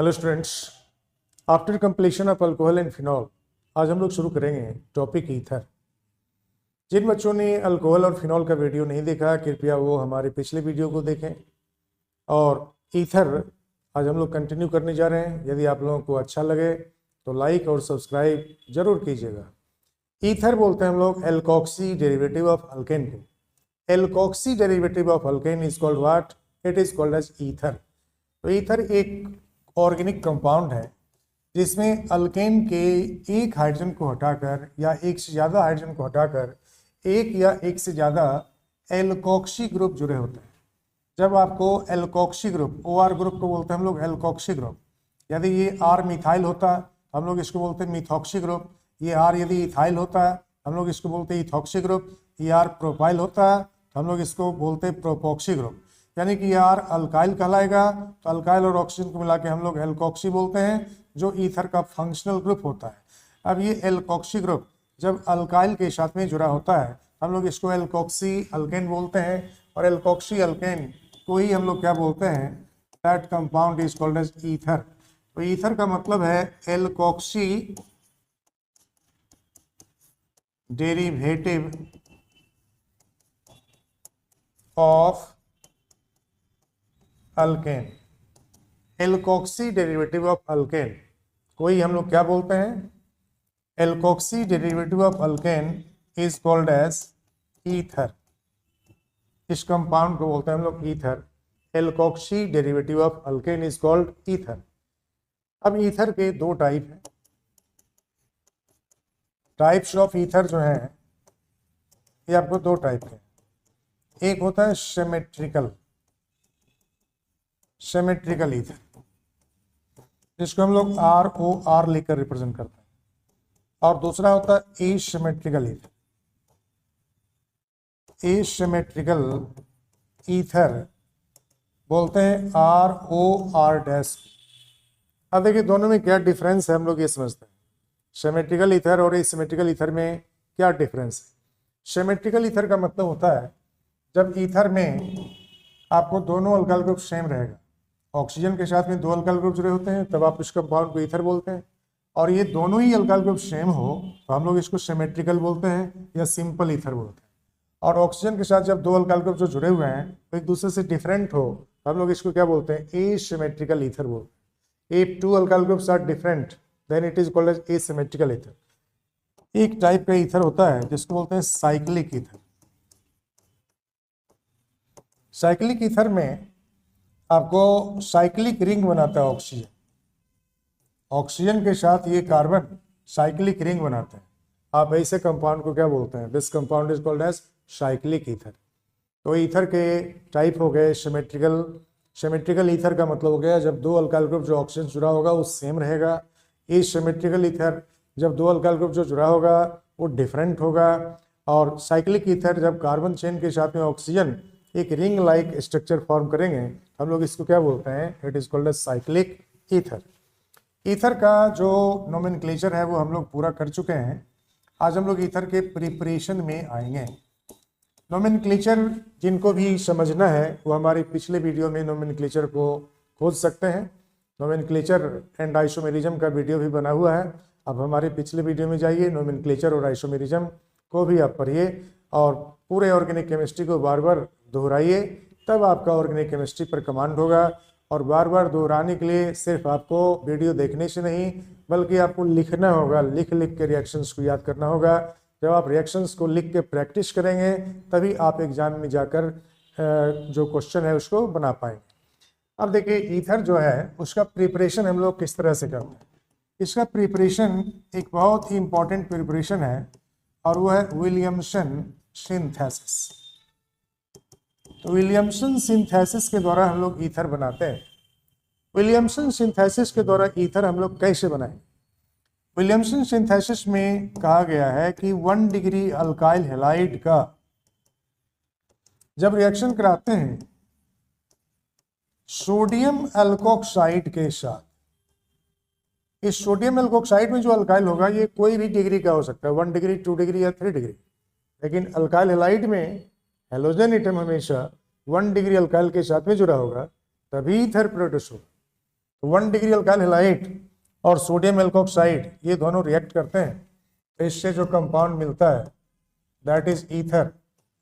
Hello students, after completion of alcohol and phenol आज हम लोग शुरू करेंगे टॉपिक ईथर। जिन बच्चों ने अल्कोहल और फिनॉल का वीडियो नहीं देखा कृपया वो हमारे पिछले वीडियो को देखें। और ईथर आज हम लोग कंटिन्यू करने जा रहे हैं। यदि आप लोगों को अच्छा लगे तो लाइक और सब्सक्राइब जरूर कीजिएगा। ईथर बोलते हैं हम लोग एल्कोक्सी डेरिवेटिव ऑफ अल्केन को। Alkoxy derivative of alkane is called what? It is called as ether. तो ईथर एक ऑर्गेनिक कंपाउंड है जिसमें अल्केन के एक हाइड्रोजन को हटाकर या एक से ज़्यादा हाइड्रोजन को हटाकर एक या एक से ज़्यादा एल्कोक्सी ग्रुप जुड़े होते हैं। जब आपको एल्कोक्सी ग्रुप, OR ग्रुप को बोलते हैं हम लोग एल्कोक्सी ग्रुप। यदि ये R मिथाइल होता हम लोग इसको बोलते हैं मिथॉक्सी ग्रुप। ये R यदि इथाइल होता हम लोग इसको बोलते हैं इथॉक्सी ग्रुप। ये R प्रोपाइल होता तो हम लोग इसको बोलते हैं प्रोपोक्सी ग्रुप। यानी कि यार अल्काइल कहलाएगा तो अल्काइल और ऑक्सीजन को मिला के हम लोग एल्कोक्सी बोलते हैं, जो ईथर का फंक्शनल ग्रुप होता है। अब ये एल्कोक्सी ग्रुप जब अल्काइल के साथ में जुड़ा होता है हम लोग इसको एल्कोक्सी अल्केन बोलते हैं। और एल्कोक्सी अल्केन को ही हम लोग क्या बोलते हैं? That compound is called as ether. तो ईथर का मतलब है alkoxy derivative of alkane. Alkoxy derivative of alkane को ही हम लोग क्या बोलते हैं? Alkoxy derivative of alkane is called as ether. इस कंपाउंड को बोलते हैं हम लोग ether. Alkoxy derivative of alkane is called ether. अब ईथर के दो टाइप हैं। टाइप्स ऑफ ईथर जो है ये आपको दो टाइप के। एक होता है सिमेट्रिकल ईथर, जिसको हम लोग ROR लिखकर रिप्रेजेंट करते हैं। और दूसरा होता है एसिमेट्रिकल ईथर। एसिमेट्रिकल ईथर बोलते हैं ROR'। अब देखिए दोनों में क्या डिफरेंस है हम लोग ये समझते हैं। सिमेट्रिकल ईथर और एसिमेट्रिकल ईथर में क्या डिफरेंस है? सिमेट्रिकल ईथर का मतलब होता है जब ईथर में आपको दोनों अल्काइल ग्रुप सेम रहेगा, ऑक्सीजन के साथ में दो अल्काइल ग्रुप जुड़े होते हैं, तब आप इस कंपाउंड को ईथर बोलते हैं। और ये दोनों ही अल्काइल ग्रुप सेम हो तो हम लोग इसको सिमेट्रिकल बोलते हैं या सिंपल ईथर बोलते हैं। और ऑक्सीजन के साथ जब दो अल्काइल ग्रुप जो जुड़े हुए हैं तो एक दूसरे से डिफरेंट हो तो हम लोग इसको क्या बोलते हैं? एसिमेट्रिकल ईथर बोलते हैं। If two alkyl groups are different then it is called as asymmetrical ether. एक टाइप का ईथर होता है जिसको बोलते हैं साइक्लिक ईथर। साइक्लिक ईथर में आपको साइक्लिक रिंग बनाता है ऑक्सीजन। ऑक्सीजन के साथ ये कार्बन साइक्लिक रिंग बनाते हैं। आप ऐसे कंपाउंड को क्या बोलते हैं? This compound is called as cyclic ether. तो ईथर के टाइप हो गए सिमेट्रिकल ईथर का मतलब हो गया जब दो अल्काइल ग्रुप जो ऑक्सीजन जुड़ा होगा वो सेम रहेगा। एसिमेट्रिकल ईथर जब दो अल्काइल ग्रुप जो जुड़ा होगा वो डिफरेंट होगा। और साइक्लिक ईथर जब कार्बन चेन के साथ में ऑक्सीजन एक रिंग लाइक स्ट्रक्चर फॉर्म करेंगे हम लोग इसको क्या बोलते हैं? It is called as cyclic ether. Ether का जो नोमेनक्लेचर है वो हम लोग पूरा कर चुके हैं। आज हम लोग ईथर के प्रिपरेशन में आएंगे। नोमेनक्लेचर जिनको भी समझना है वो हमारे पिछले वीडियो में नोमेनक्लेचर को खोज सकते हैं। नोमेनक्लेचर एंड आइसोमेरिज्म का वीडियो भी बना हुआ है। अब हमारे पिछले वीडियो में जाइए, नोमेनक्लेचर और आइसोमेरिज्म को भी आप पढ़िए और पूरे ऑर्गेनिक केमिस्ट्री को बार बार दोहराइए, तब आपका ऑर्गेनिक केमिस्ट्री पर कमांड होगा। और बार बार दोहराने के लिए सिर्फ आपको वीडियो देखने से नहीं बल्कि आपको लिखना होगा, लिख लिख के रिएक्शंस को याद करना होगा। जब आप रिएक्शंस को लिख के प्रैक्टिस करेंगे तभी आप एग्जाम में जाकर जो क्वेश्चन है उसको बना पाएंगे। अब देखिए ईथर जो है उसका प्रिपरेशन हम लोग किस तरह से करते हैं। इसका प्रिपरेशन एक बहुत ही इंपॉर्टेंट प्रिपरेशन है और वो है विलियमसन सिंथेसिस। तो विलियमसन सिंथेसिस के द्वारा हम लोग ईथर बनाते हैं। विलियमसन सिंथेसिस के द्वारा ईथर हम लोग कैसे बनाएं? विलियमसन सिंथेसिस में कहा गया है कि 1 डिग्री अल्काइल हैलाइड का जब रिएक्शन कराते हैं सोडियम एल्कोक्साइड के साथ, इस सोडियम एल्कोक्साइड में जो अल्काइल होगा ये कोई भी डिग्री का हो सकता है, 1 डिग्री 2 डिग्री या 3 डिग्री। लेकिन अल्काइल हैलाइड में हेलोजन एटम हमेशा 1 डिग्री अल्काइल के साथ में जुड़ा होगा तभी ईथर प्रोड्यूस होगा। तो 1 डिग्री अल्काइल हैलाइड और सोडियम एल्कोक्साइड ये दोनों रिएक्ट करते हैं, तो इससे जो कंपाउंड मिलता है दैट इज ईथर,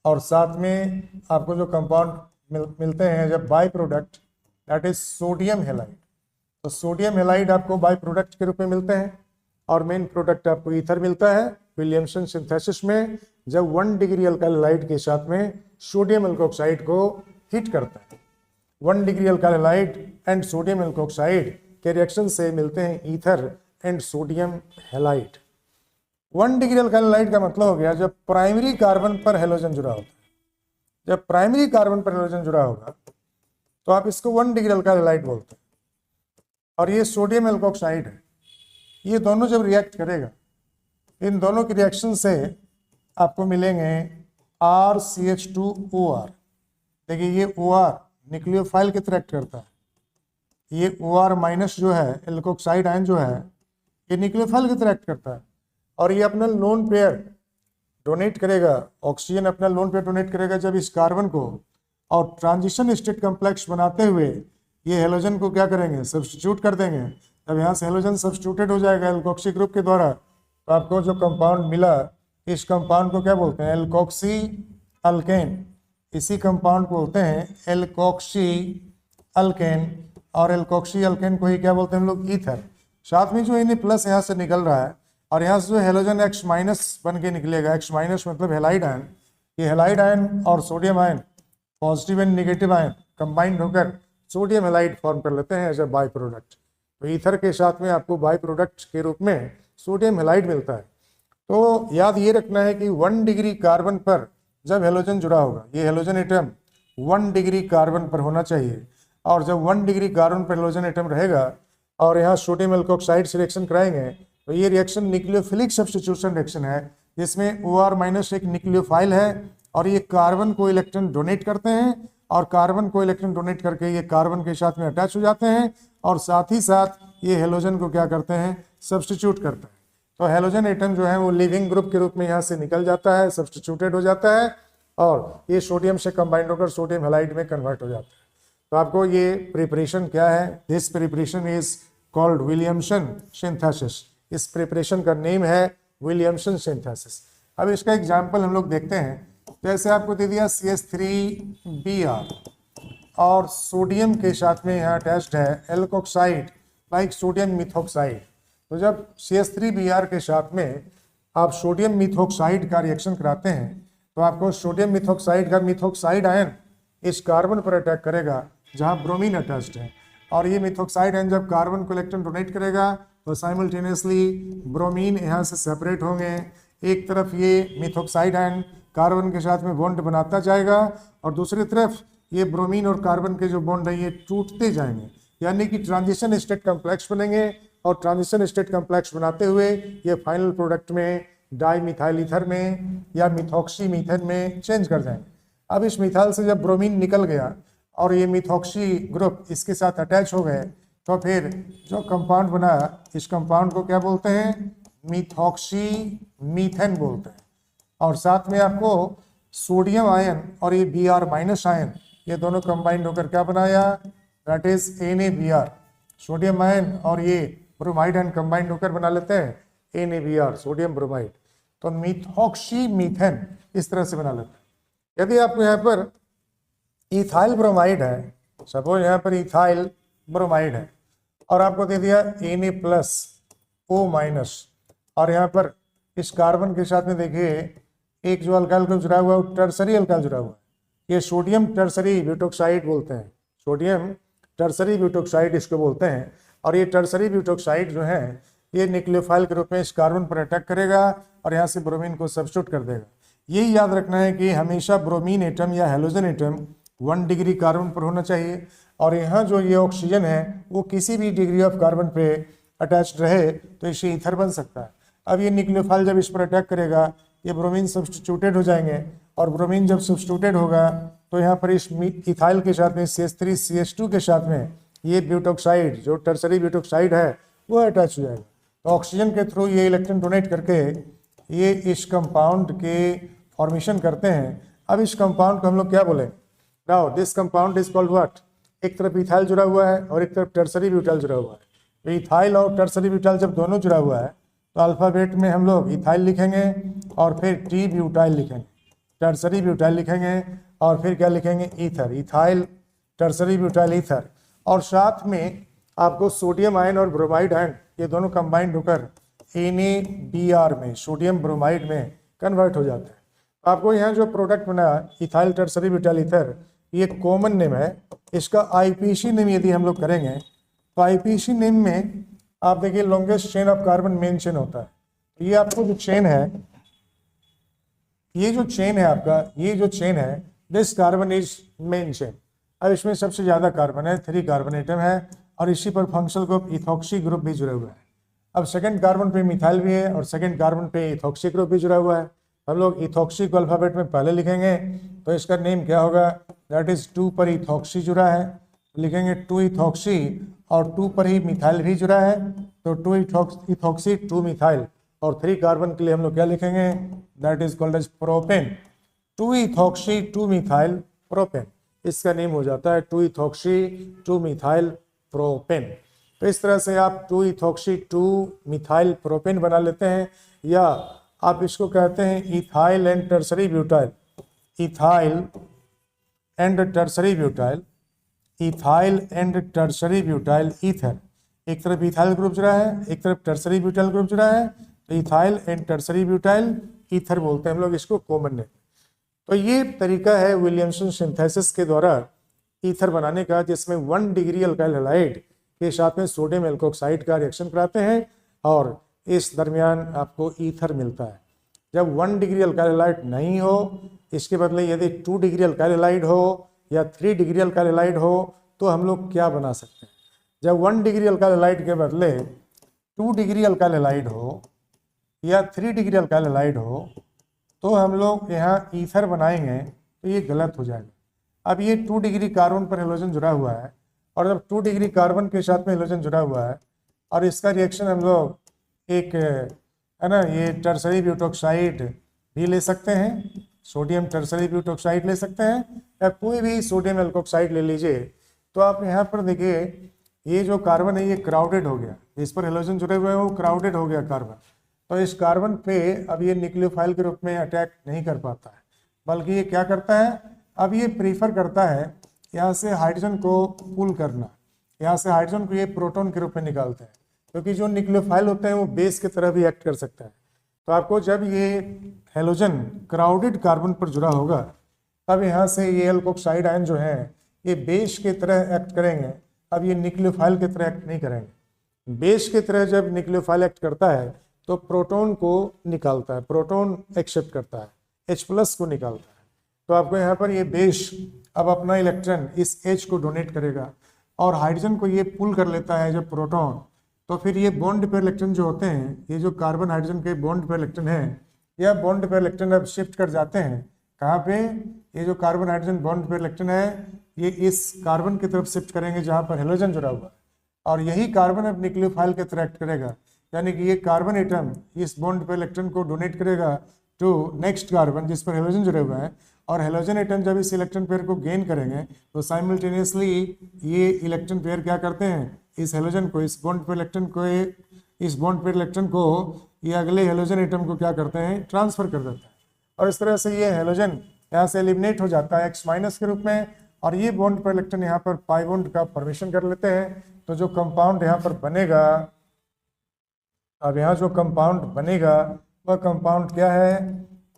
और साथ में आपको जो कंपाउंड मिलते हैं जब by product that is sodium halide. तो सोडियम हैलाइड आपको बाई प्रोडक्ट के रूप में मिलते हैं और मेन प्रोडक्ट आपको ईथर मिलता है विलियमसन सिंथेसिस में, जब 1 डिग्री अल्काइल हैलाइड के साथ में सोडियम एल्कोक्साइड को हीट करता है। 1 degree alkyl halide and sodium alkoxide के रिएक्शन से मिलते हैं ether and sodium halide. 1 degree alkyl halide का मतलब हो गया जब प्राइमरी कार्बन पर हेलोजन जुड़ा होता है। जब प्राइमरी कार्बन पर हेलोजन जुड़ा होगा तो आप इसको 1 डिग्री अल्काइल हैलाइड बोलते हैं। और ये सोडियम एल्कोक्साइड है, ये दोनों जब रिएक्ट करेगा, इन दोनों की रिएक्शन से आपको मिलेंगे RCH2OR। देखिए ये OR न्यूक्लियोफाइल की तरह एक्ट करता है, ये OR माइनस जो है एल्कोक्साइड आयन जो है ये न्यूक्लियोफाइल की तरह एक्ट करता है, और ये अपना लोन पेयर डोनेट करेगा, ऑक्सीजन अपना लोन पेयर डोनेट करेगा जब इस कार्बन को, और ट्रांजिशन स्टेट कॉम्प्लेक्स बनाते हुए ये हेलोजन को क्या करेंगे, सब्स्टिट्यूट कर देंगे। जब यहाँ से हेलोजन सब्स्टिट्यूटेड हो जाएगा एल्कोक्सी ग्रुप के द्वारा, तो आपको जो कंपाउंड मिला इस कंपाउंड को क्या बोलते हैं, एल्कोक्सी अल्केन। इसी कंपाउंड को बोलते हैं एल्कोक्सी अल्केन, और एल्कोक्सी अल्केन को ही क्या बोलते हैं हम लोग, ईथर। साथ में जो इन्हें प्लस यहाँ से निकल रहा है और यहाँ से जो हेलोजन X माइनस बन के निकलेगा, X माइनस मतलब हेलाइड आयन, ये हेलाइड आयन और sodium ion positive and negative ion combined होकर सोडियम हेलाइड फॉर्म कर लेते हैं एज ए बाई प्रोडक्ट। तो ईथर के साथ में आपको बाई प्रोडक्ट के रूप में सोडियम हेलाइड मिलता है। तो याद ये रखना है कि 1 डिग्री कार्बन पर जब हेलोजन जुड़ा होगा, ये हेलोजन एटम 1 डिग्री कार्बन पर होना चाहिए, और जब 1 डिग्री कार्बन पर हेलोजन एटम रहेगा और यहाँ सोडियम एल्कोक्साइड से रिएक्शन कराएंगे, तो ये रिएक्शन न्यूक्लियोफिलिक सब्स्टिट्यूशन रिएक्शन है, जिसमें OR माइनस एक न्यूक्लियोफाइल है और ये कार्बन को इलेक्ट्रॉन डोनेट करते हैं, और कार्बन को इलेक्ट्रॉन डोनेट करके ये कार्बन के साथ में अटैच हो जाते हैं, और साथ ही साथ ये हेलोजन को क्या करते हैं, सब्स्टिट्यूट करते हैं। तो हेलोजन एटम जो है वो लिविंग ग्रुप के रूप में यहाँ से निकल जाता है, सब्स्टिट्यूटेड हो जाता है, और ये सोडियम से कंबाइंड होकर सोडियम हैलाइड में कन्वर्ट हो जाता है। तो आपको ये प्रिपरेशन क्या है, this preparation is called Williamson synthesis. इस प्रिपरेशन का नेम है विलियमसन सिंथेसिस। अब इसका एग्जाम्पल हम लोग देखते हैं। जैसे आपको दे दिया CH3Br और सोडियम के साथ में यहाँ अटैच्ड है एल्कोक्साइड लाइक सोडियम मिथॉक्साइड। तो जब CH3Br के साथ में आप सोडियम मिथॉक्साइड का रिएक्शन कराते हैं, तो आपको सोडियम मिथॉक्साइड का मिथॉक्साइड आयन इस कार्बन पर अटैक करेगा जहाँ ब्रोमीन अटैच्ड है, और ये मिथॉक्साइड आयन जब कार्बन को इलेक्ट्रॉन डोनेट करेगा तो साइमल्टेनियसली ब्रोमीन यहाँ से सेपरेट होंगे। एक तरफ ये मिथॉक्साइड आयन कार्बन के साथ में बॉन्ड बनाता जाएगा, और दूसरी तरफ ये ब्रोमीन और कार्बन के जो बॉन्ड है ये टूटते जाएंगे, यानी कि ट्रांजिशन स्टेट कॉम्प्लेक्स बनेंगे, और ट्रांजिशन स्टेट कॉम्प्लेक्स बनाते हुए ये फाइनल प्रोडक्ट में डाई मिथाइल ईथर में या मिथॉक्सी मीथेन में चेंज कर जाएंगे। अब इस मिथाइल से जब ब्रोमीन निकल गया और ये मिथॉक्सी ग्रुप इसके साथ अटैच हो गए, तो फिर जो कंपाउंड बना इस कंपाउंड को क्या बोलते हैं, मिथॉक्सी मीथेन बोलते हैं। और साथ में आपको सोडियम आयन और ये Br माइनस आयन ये दोनों कंबाइंड होकर क्या बनाया, that is NaBr। Sodium ion और ये ब्रोमाइड आयन कंबाइंड होकर बना लेते हैं NaBr, सोडियम ब्रोमाइड। तो मिथॉक्सी मीथेन इस तरह से बना लेते हैं। यदि आपको यहाँ पर इथाइल ब्रोमाइड है, सपोज यहाँ पर इथाइल ब्रोमाइड है, और आपको दे दिया Na+O-, और यहाँ पर इस कार्बन के साथ में देखिए एक जो अल्काइल ग्रुप जुड़ा हुआ है टर्सरी अल्काइल जुड़ा हुआ है, ये सोडियम टर्सरी ब्यूटोक्साइड बोलते हैं, सोडियम टर्सरी ब्यूटोक्साइड इसको बोलते हैं। और ये टर्सरी ब्यूटोक्साइड जो है ये न्यूक्लियोफाइल के रूप में इस कार्बन पर अटैक करेगा और यहाँ से ब्रोमीन को सब्स्टिट्यूट कर देगा। यही याद रखना है कि हमेशा ब्रोमीन एटम या हेलोजन एटम 1 डिग्री कार्बन पर होना चाहिए, और यहाँ जो ये ऑक्सीजन है वो किसी भी डिग्री ऑफ कार्बन पे अटैच्ड रहे तो इससे ईथर बन सकता है। अब ये न्यूक्लियोफाइल जब इस पर अटैक करेगा ये ब्रोमीन सब्स्टिट्यूटेड हो जाएंगे, और ब्रोमीन जब सब्स्टिट्यूटेड होगा तो यहाँ पर इस इथाइल के साथ में CH3CH2 के साथ में ये ब्यूटोक्साइड जो टर्सरी ब्यूटोक्साइड है वो अटैच हो जाएगा। तो ऑक्सीजन के थ्रू ये इलेक्ट्रॉन डोनेट करके ये इस कंपाउंड के फॉर्मेशन करते हैं। अब इस कंपाउंड को हम लोग क्या बोले, now this compound is called what, एक तरफ इथाइल जुड़ा हुआ है और एक तरफ टर्सरी ब्यूटाइल जुड़ा हुआ है। तो इथाइल और टर्सरी ब्यूटाइल जब दोनों जुड़ा हुआ है तो अल्फ़ाबेट में हम लोग इथाइल लिखेंगे और फिर टी ब्यूटाइल लिखेंगे, टर्सरी ब्यूटाइल लिखेंगे और फिर क्या लिखेंगे, ether, ethyl tertiary butyl ether. और साथ में आपको सोडियम आयन और ब्रोमाइड आयन ये दोनों कंबाइंड होकर NaBr में, सोडियम ब्रोमाइड में कन्वर्ट हो जाते हैं। आपको यहाँ जो प्रोडक्ट बना इथाइल टर्सरी ब्यूटाइल ईथर, ये कॉमन नेम है। इसका IPC नेम यदि हम लोग करेंगे तो IPC नेम में आप देखिए longest chain of carbon main chain होता है। ये आपको जो चेन है, ये जो चेन है आपका, ये जो चेन है, this carbon is main chain. अब इसमें सबसे ज़्यादा कार्बन है, 3 कार्बन एटम है और इसी पर फंक्शनल ग्रुप इथॉक्सी ग्रुप भी जुड़ा हुआ है। अब सेकंड कार्बन पे मिथाइल भी है और सेकंड कार्बन पे इथॉक्सी ग्रुप भी जुड़ा हुआ है। हम लोग इथॉक्सी को अल्फ़ाबेट में पहले लिखेंगे तो इसका नेम क्या होगा, दैट इज 2 पर इथॉक्सी जुड़ा है, लिखेंगे 2 इथॉक्सी और 2 पर ही मिथाइल भी जुड़ा है, तो 2 इथॉक्सी 2 मिथाइल और 3 कार्बन के लिए हम लोग क्या लिखेंगे, that is called as propane, 2 ethoxy 2 methyl propane. इसका नेम हो जाता है 2 इथॉक्सी 2 मिथाइल प्रोपेन। तो इस तरह से आप 2 इथॉक्सी 2 मिथाइल प्रोपेन बना लेते हैं, या आप इसको कहते हैं ethyl and tertiary butyl, ethyl and tertiary butyl, ethyl and tertiary butyl ether. एक तरफ इथाइल ग्रुप जुड़ा है, एक तरफ टर्सरी ब्यूटाइल ग्रुप जुड़ा है, तो ethyl and tertiary butyl ether बोलते हैं हम लोग इसको कॉमन नेम। तो ये तरीका है विलियमसन सिंथेसिस के द्वारा ईथर बनाने का, जिसमें 1 डिग्री अल्काइल हैलाइड के साथ में सोडियम एल्कोक्साइड का रिएक्शन कराते हैं और इस दरमियान आपको ईथर मिलता है। जब 1 डिग्री अल्काइल हैलाइड नहीं हो, इसके बदले यदि 2 डिग्री अल्काइल हैलाइड हो या 3 डिग्री अल्काइल हैलाइड हो, तो हम लोग क्या बना सकते हैं। जब 1 डिग्री अल्काइल हैलाइड के बदले 2 डिग्री अल्काइल हैलाइड हो या 3 डिग्री अल्काइल हैलाइड हो, तो हम लोग यहाँ ईथर बनाएंगे तो ये गलत हो जाएगा। अब ये 2 डिग्री कार्बन पर हेलोजन जुड़ा हुआ है और जब 2 डिग्री कार्बन के साथ में हेलोजन जुड़ा हुआ है और इसका रिएक्शन हम लोग एक है ना, ये टर्सरी ब्यूटोक्साइड भी ले सकते हैं, सोडियम टर्सरी ब्यूटोक्साइड ले सकते हैं या कोई भी सोडियम एल्कोक्साइड ले लीजिए। तो आप यहाँ पर देखिए ये जो कार्बन है ये क्राउडेड हो गया, इस पर हेलोजन जुड़े हुए हैं वो क्राउडेड हो गया कार्बन। तो इस कार्बन पे अब ये न्यूक्लियोफाइल के रूप में अटैक नहीं कर पाता है, बल्कि ये क्या करता है, अब ये प्रीफर करता है यहाँ से हाइड्रोजन को पुल करना, यहाँ से हाइड्रोजन को ये प्रोटॉन के रूप में निकालते हैं, क्योंकि जो न्यूक्लियोफाइल होते हैं वो बेस की तरह भी एक्ट कर सकता है। तो आपको जब ये हेलोजन क्राउडेड कार्बन पर जुड़ा होगा तब यहाँ से ये एल्कोक्साइड आयन जो है ये बेस की तरह एक्ट करेंगे। अब ये न्यूक्लियोफाइल की तरह एक्ट नहीं करेंगे। बेस की तरह जब न्यूक्लियोफाइल एक्ट करता है तो प्रोटॉन को निकालता है, प्रोटॉन एक्सेप्ट करता है, H+ को निकालता है। तो आपको यहाँ पर ये बेस अब अपना इलेक्ट्रॉन इस H को डोनेट करेगा और हाइड्रोजन को ये पुल कर लेता है जब प्रोटॉन। तो फिर ये बॉन्ड पेयर इलेक्ट्रॉन जो होते हैं, ये जो कार्बन हाइड्रोजन के बॉन्ड पेयर इलेक्ट्रॉन हैं, या बॉन्ड पेयर इलेक्ट्रॉन अब शिफ्ट कर जाते हैं कहाँ पे, ये जो carbon hydrogen bond pair electron है ये इस कार्बन की तरफ शिफ्ट करेंगे जहाँ पर हेलोजन जुड़ा हुआ है, और यही कार्बन अब न्यूक्लियोफाइल के तरह एक्ट करेगा। यानी कि ये कार्बन एटम इस बॉन्ड पेयर इलेक्ट्रॉन को डोनेट करेगा टू नेक्स्ट कार्बन जिस पर हेलोजन जुड़े हुए हैं, और हेलोजन एटम जब इस इलेक्ट्रॉन पेयर को गेन करेंगे तो साइमल्टेनियसली ये इलेक्ट्रॉन पेयर क्या करते हैं, इस हेलोजन को, इस बॉन्ड पेयर इलेक्ट्रॉन को, इस बॉन्ड पेयर इलेक्ट्रॉन को ये अगले हेलोजन एटम को क्या करते हैं, ट्रांसफर कर देते हैं, और इस तरह से ये हेलोजन यहाँ से एलिमिनेट हो जाता है X- के रूप में, और ये बॉन्ड पेयर इलेक्ट्रॉन यहाँ पर पाई बॉन्ड का फॉर्मेशन कर लेते हैं। तो जो कंपाउंड यहाँ पर बनेगा, अब यहाँ जो कंपाउंड बनेगा वह कंपाउंड क्या है,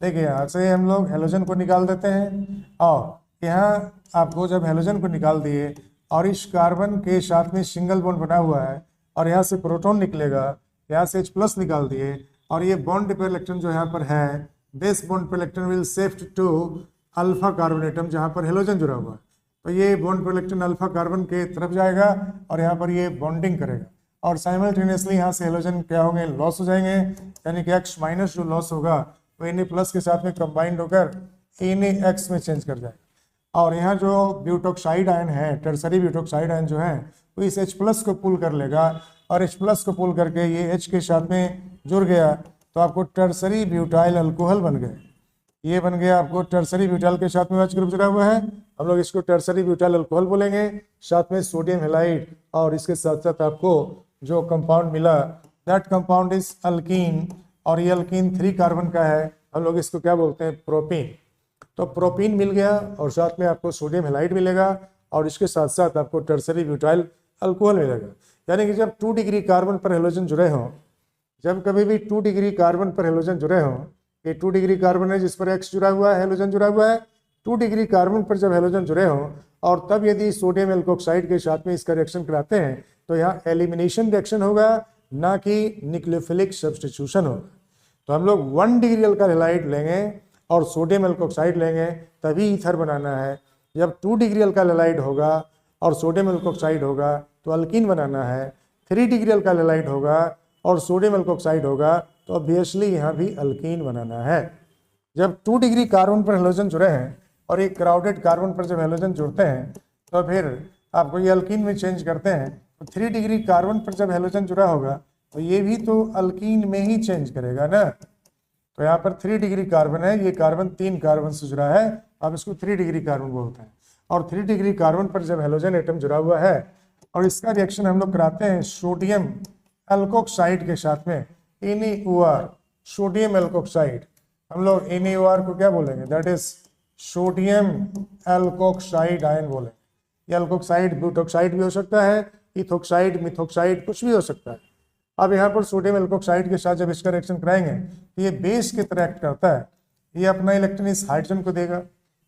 देखिए यहाँ से हम लोग हेलोजन को निकाल देते हैं, और यहाँ आपको जब हेलोजन को निकाल दिए और इस कार्बन के साथ में सिंगल बॉन्ड बना हुआ है और यहाँ से प्रोटॉन निकलेगा, यहाँ से H+ निकाल दिए, और ये बॉन्ड पेयर इलेक्ट्रॉन जो यहाँ पर है, this bond pair electron will shift to alpha carbon atom जहाँ पर हेलोजन जुड़ा हुआ है। तो ये bond pair electron alpha carbon के तरफ जाएगा और यहाँ पर ये बॉन्डिंग करेगा, और साइमल्टेनियसली यहाँ से हेलोजन क्या होंगे, लॉस हो जाएंगे। यानी कि X- जो लॉस होगा वो Na+ के साथ में कंबाइंड होकर NaX में चेंज कर जाएगा, और यहाँ जो ब्यूटोक्साइड आयन है, टर्सरी ब्यूटोक्साइड आयन जो है वो इस H+ को पुल कर लेगा, और H+ को पुल करके ये H के साथ में जुड़ गया, तो आपको टर्सरी ब्यूटाइल अल्कोहल बन गए। ये बन गया आपको टर्सरी ब्यूटाइल के साथ में H ग्रुप जुड़ा हुआ है, हम लोग इसको टर्सरी ब्यूटाइल अल्कोहल बोलेंगे। साथ में सोडियम हैलाइड और इसके साथ साथ आपको जो कंपाउंड मिला दैट कंपाउंड इज अल्कीन, और ये अल्कीन 3 कार्बन का है, हम लोग इसको क्या बोलते हैं, प्रोपीन। तो प्रोपीन मिल गया और साथ में आपको सोडियम हैलाइड मिलेगा और इसके साथ साथ आपको टर्सरी ब्यूटाइल अल्कोहल मिलेगा। यानी कि जब 2 डिग्री कार्बन पर हेलोजन जुड़े हों, जब कभी भी 2 डिग्री कार्बन पर हेलोजन जुड़े हों, ये 2 डिग्री कार्बन है जिस पर X जुड़ा हुआ है, हेलोजन जुड़ा हुआ है, 2 डिग्री कार्बन पर जब हेलोजन जुड़े हों और तब यदि सोडियम एल्कोक्साइड के साथ में इसका रिएक्शन कराते हैं तो यहाँ एलिमिनेशन रिएक्शन होगा, ना कि न्यूक्लियोफिलिक सब्स्टिट्यूशन होगा। तो हम लोग 1 डिग्री अल्काइल हैलाइड लेंगे और सोडियम एल्कोक्साइड लेंगे तभी ईथर बनाना है। जब 2 डिग्री अल्काइल हैलाइड होगा और सोडियम एल्कोक्साइड होगा तो अल्कीन बनाना है। 3 डिग्री अल्काइल हैलाइड होगा और सोडियम एल्कोक्साइड होगा तो ऑब्वियसली यहाँ भी अल्कीन बनाना है। जब 2 डिग्री कार्बन पर हेलोजन जुड़े हैं और एक क्राउडेड कार्बन पर जब हेलोजन जुड़ते हैं तो फिर आपको ये अल्कीन में चेंज करते हैं। तो 3 डिग्री कार्बन पर जब हेलोजन जुड़ा होगा तो ये भी तो अल्कीन में ही चेंज करेगा ना। तो यहाँ पर 3 डिग्री कार्बन है, ये कार्बन 3 कार्बन से जुड़ा है, अब इसको 3 डिग्री कार्बन बोलते हैं। और 3 डिग्री कार्बन पर जब हेलोजन एटम जुड़ा हुआ है और इसका रिएक्शन हम लोग कराते हैं सोडियम एल्कोक्साइड के साथ में, NaOR, सोडियम एल्कोक्साइड। हम लोग NaOR को क्या बोलेंगे, that is sodium alkoxide ion बोलेंगे। ये एल्कोक्साइड ब्यूटोक्साइड भी हो सकता है, इथोक्साइड, मिथोक्साइड, कुछ भी हो सकता है। अब यहाँ पर सोडियम एल्कोक्साइड के साथ जब इसका रिएक्शन कराएंगे तो ये बेस की तरह एक्ट करता है। ये अपना इलेक्ट्रॉन इस हाइड्रोजन को देगा।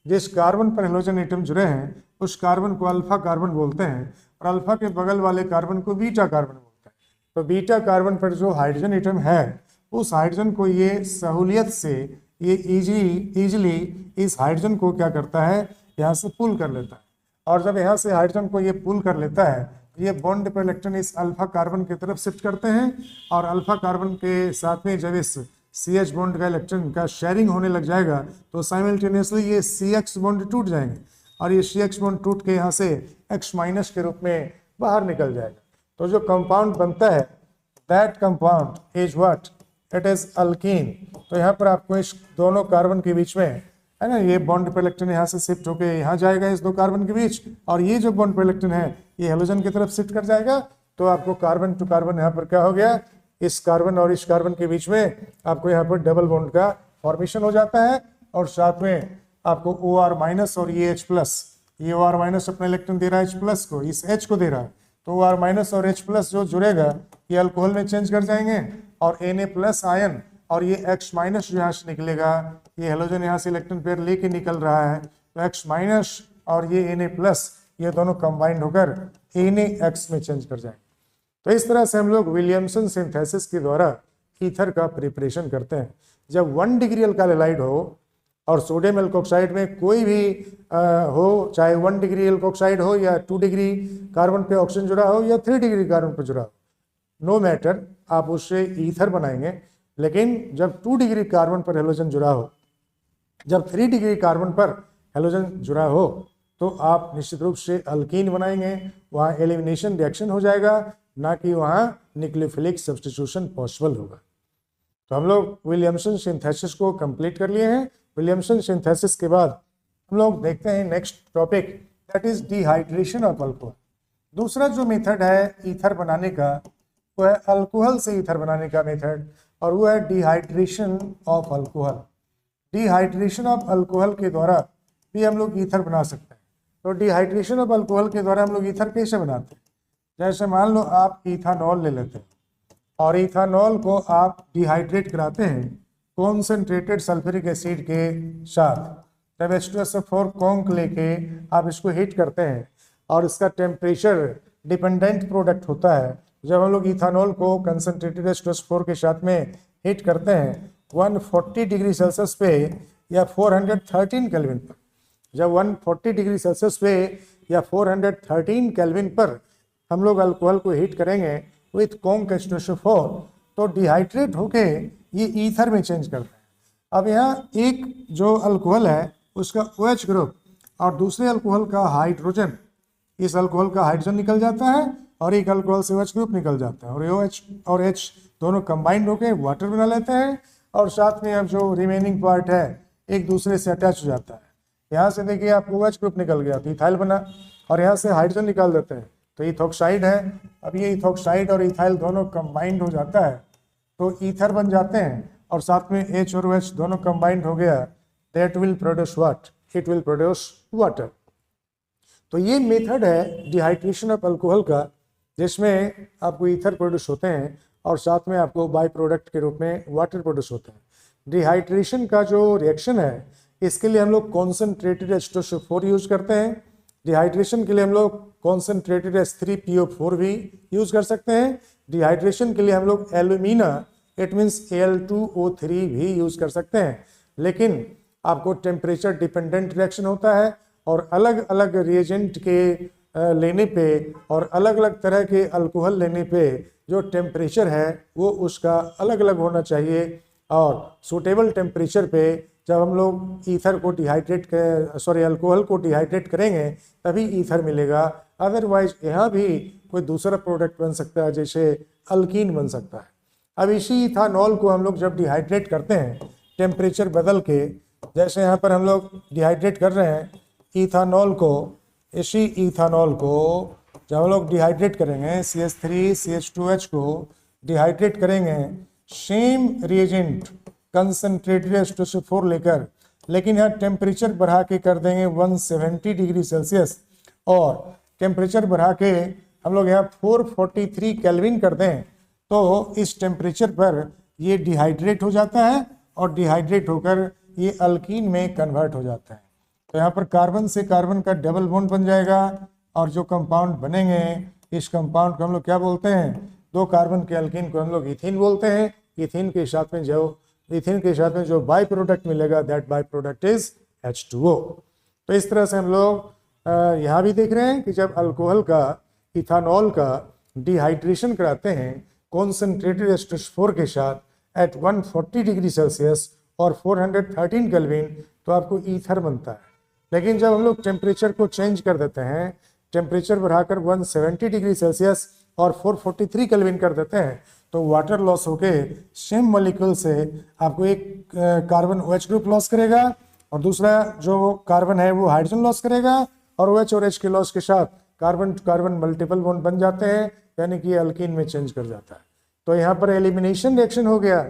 जिस कार्बन पर हेलोजन एटम जुड़े हैं उस कार्बन को अल्फा कार्बन बोलते हैं और अल्फा के बगल वाले कार्बन को बीटा कार्बन बोलते हैं। तो बीटा कार्बन पर जो हाइड्रोजन एटम है उस हाइड्रोजन को ये सहूलियत से ये इजीली इस हाइड्रोजन को क्या करता है, यहाँ से पुल कर लेता है। और जब यहाँ से हाइड्रोजन को ये पुल कर लेता है ये बॉन्ड पर इलेक्ट्रॉन इस अल्फा कार्बन की तरफ शिफ्ट करते हैं और अल्फा कार्बन के साथ में जब इस CH बॉन्ड का इलेक्ट्रॉन का शेयरिंग होने लग जाएगा तो साइमल्टेनियसली ये CX बॉन्ड टूट जाएंगे और ये CX बॉन्ड टूट के यहाँ से X माइनस के रूप में बाहर निकल जाएगा। तो जो कंपाउंड बनता है that compound is what, it is alkyne. तो यहाँ पर आपको इस दोनों कार्बन के बीच में है ना, ये बॉन्ड पर इलेक्ट्रॉन यहाँ से शिफ्ट होके यहाँ जाएगा इस 2 कार्बन के बीच, और ये जो बॉन्ड पर इलेक्ट्रॉन है ये हेलोजन की तरफ शिफ्ट कर जाएगा। तो आपको कार्बन टू कार्बन यहाँ पर क्या हो गया, इस कार्बन और इस कार्बन के बीच में आपको यहाँ पर डबल बॉन्ड का फॉर्मेशन हो जाता है और साथ में आपको OR माइनस और ये H प्लस, ये OR माइनस अपना इलेक्ट्रॉन दे रहा है H प्लस को, इस H को दे रहा है, तो OR माइनस और H प्लस जो जुड़ेगा ये अल्कोहल में चेंज कर जाएंगे और Na प्लस आयन और ये X माइनस जो यहाँ से निकलेगा, ये हेलोजन यहाँ से इलेक्ट्रॉन पेयर लेके निकल रहा है तो X माइनस और ये Na प्लस ये दोनों कंबाइंड होकर NaX में चेंज कर जाएंगे। तो इस तरह से हम लोग विलियमसन सिंथेसिस के द्वारा ईथर का प्रिपरेशन करते हैं। जब 1 डिग्री अल्काइल हैलाइड हो और सोडियम एल्कोक्साइड में कोई भी हो, चाहे 1 डिग्री एल्कोक्साइड हो या 2 डिग्री कार्बन पे ऑक्सीजन जुड़ा हो या 3 डिग्री कार्बन पे जुड़ा हो, नो मैटर, आप उससे ईथर बनाएंगे। लेकिन जब 2 डिग्री कार्बन पर हेलोजन जुड़ा हो, जब 3 डिग्री कार्बन पर हेलोजन जुड़ा हो तो आप निश्चित रूप से अल्कीन बनाएंगे। वहाँ एलिमिनेशन रिएक्शन हो जाएगा, ना कि वहाँ न्यूक्लियोफिलिक सब्स्टिट्यूशन पॉसिबल होगा। तो हम लोग विलियमसन सिंथेसिस को कंप्लीट कर लिए हैं। विलियमसन सिंथेसिस के बाद हम लोग देखते हैं next topic, that is dehydration of alcohol. दूसरा जो मेथड है ईथर बनाने का वो है अल्कोहल से ईथर बनाने का मेथड, और वो है dehydration of alcohol. Dehydration of alcohol के द्वारा भी हम लोग ईथर बना सकते हैं। तो डिहाइड्रेशन ऑफ अल्कोहल के द्वारा हम लोग ईथर कैसे बनाते हैं, जैसे मान लो आप इथानॉल ले लेते हैं और इथानॉल को आप डिहाइड्रेट कराते हैं कॉन्सेंट्रेटेड सल्फ्यूरिक एसिड के साथ। जब H2SO4 कॉन्क लेके आप इसको हीट करते हैं और इसका टेम्परेचर डिपेंडेंट प्रोडक्ट होता है। जब हम लोग इथानॉल को कंसनट्रेटेड H2SO4 के साथ में हीट करते हैं 140 डिग्री सेल्सियस पे या 413 केल्विन पर, जब 140 डिग्री सेल्सियस पे या 413 केल्विन पर हम लोग अल्कोहल को हीट करेंगे विथ कॉन्क H2SO4 तो डिहाइड्रेट होके ये ईथर में चेंज करता है। अब यहाँ एक जो अल्कोहल है उसका OH ग्रुप और दूसरे अल्कोहल का हाइड्रोजन, इस अल्कोहल का हाइड्रोजन निकल जाता है और एक अल्कोहल से OH ग्रुप निकल जाता है और OH और H दोनों कंबाइंड होकर वाटर बना लेते हैं और साथ में अब जो रिमेनिंग पार्ट है एक दूसरे से अटैच हो जाता है। यहाँ से देखिए आपको OH ग्रुप निकल गया तो इथाइल बना, और यहाँ से हाइड्रोजन निकाल देते हैं तो इथॉक्साइड है। अब ये इथॉक्साइड और इथाइल दोनों कंबाइंड हो जाता है तो ईथर बन जाते हैं, और साथ में H और OH दोनों कंबाइंड हो गया, that will produce what, it will produce water. तो ये मेथड है डिहाइड्रेशन ऑफ अल्कोहल का, जिसमें आपको ईथर प्रोड्यूस होते हैं और साथ में आपको बाई प्रोडक्ट के रूप में वाटर प्रोड्यूस होते हैं। डिहाइड्रेशन का जो रिएक्शन है इसके लिए हम लोग कॉन्सेंट्रेटेड H2SO4 यूज करते हैं। डिहाइड्रेशन के लिए हम लोग कॉन्सेंट्रेटेड H3PO4 भी यूज कर सकते हैं। डिहाइड्रेशन के लिए हम लोग एल्यूमिना, इट मीन्स Al2O3 भी यूज कर सकते हैं। लेकिन आपको टेम्परेचर डिपेंडेंट रिएक्शन होता है, और अलग अलग रिएजेंट के लेने पे और अलग अलग तरह के अल्कोहल लेने पे जो टेम्परेचर है वो उसका अलग अलग होना चाहिए, और सूटेबल टेम्परेचर पे जब हम लोग ईथर को अल्कोहल को डिहाइड्रेट करेंगे तभी ईथर मिलेगा। अदरवाइज यहाँ भी कोई दूसरा प्रोडक्ट बन सकता है, जैसे अल्कीन बन सकता है। अब इसी इथानॉल को हम लोग जब डिहाइड्रेट करते हैं टेम्परेचर बदल के, जैसे यहाँ पर हम लोग डिहाइड्रेट कर रहे हैं इथानॉल को, इसी इथानॉल को जब हम लोग डिहाइड्रेट करेंगे CH3 CH2H को डिहाइड्रेट करेंगे सेम रिएजेंट कंसनट्रेटेड H2SO4 लेकर, लेकिन यहाँ टेम्परेचर बढ़ा के कर देंगे 170 डिग्री सेल्सियस, और टेम्परेचर बढ़ा के हम लोग यहाँ 443 केल्विन कर दें तो इस टेम्परेचर पर ये डिहाइड्रेट हो जाता है, और डिहाइड्रेट होकर ये अल्कीन में कन्वर्ट हो जाता है। तो यहाँ पर कार्बन से कार्बन का डबल बॉन्ड बन जाएगा, और जो कंपाउंड बनेंगे इस कंपाउंड को हम लोग क्या बोलते हैं, 2 कार्बन के अल्कीन को हम लोग इथीन बोलते हैं। इथीन के साथ में जो बाई प्रोडक्ट मिलेगा that by product is H2O। तो इस तरह से हम लोग यहाँ भी देख रहे हैं कि जब अल्कोहल का, इथानॉल का डिहाइड्रेशन कराते हैं कॉन्सेंट्रेटेड H2SO4 के साथ एट 140 डिग्री सेल्सियस और 413 केल्विन तो आपको ईथर बनता है। लेकिन जब हम लोग टेम्परेचर को चेंज कर देते हैं, टेम्परेचर बढ़ाकर 170 डिग्री सेल्सियस और 443 केल्विन कर देते हैं तो वाटर लॉस होके सेम मॉलिक्यूल से आपको एक कार्बन OH ग्रुप लॉस करेगा, और दूसरा जो कार्बन है वो हाइड्रोजन लॉस करेगा, और OH और H के लॉस के साथ carbon to carbon multiple bond बन जाते हैं, यानी कि अल्कीन में चेंज कर जाता है। तो यहाँ पर एलिमिनेशन रिएक्शन हो गया।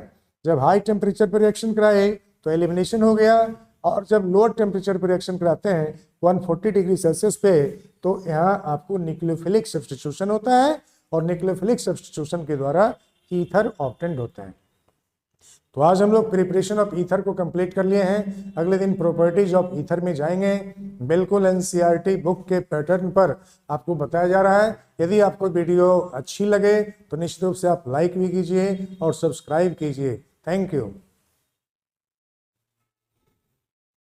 जब हाई टेम्परेचर पर रिएक्शन कराए तो एलिमिनेशन हो गया, और जब लोअर टेम्परेचर पर रिएक्शन कराते हैं 140 डिग्री सेल्सियस पे तो यहाँ आपको न्यूक्लियोफिलिक सब्स्टिट्यूशन होता है, और न्यूक्लियोफिलिक सब्स्टिट्यूशन के द्वारा ईथर ऑब्टेन्ड होता है। तो आज हम लोग प्रिपरेशन ऑफ ईथर को कंप्लीट कर लिए हैं। अगले दिन प्रॉपर्टीज ऑफ ईथर में जाएंगे। बिल्कुल NCERT बुक के पैटर्न पर आपको बताया जा रहा है। यदि आपको वीडियो अच्छी लगे तो निश्चित रूप से आप लाइक भी कीजिए और सब्सक्राइब कीजिए। Thank you.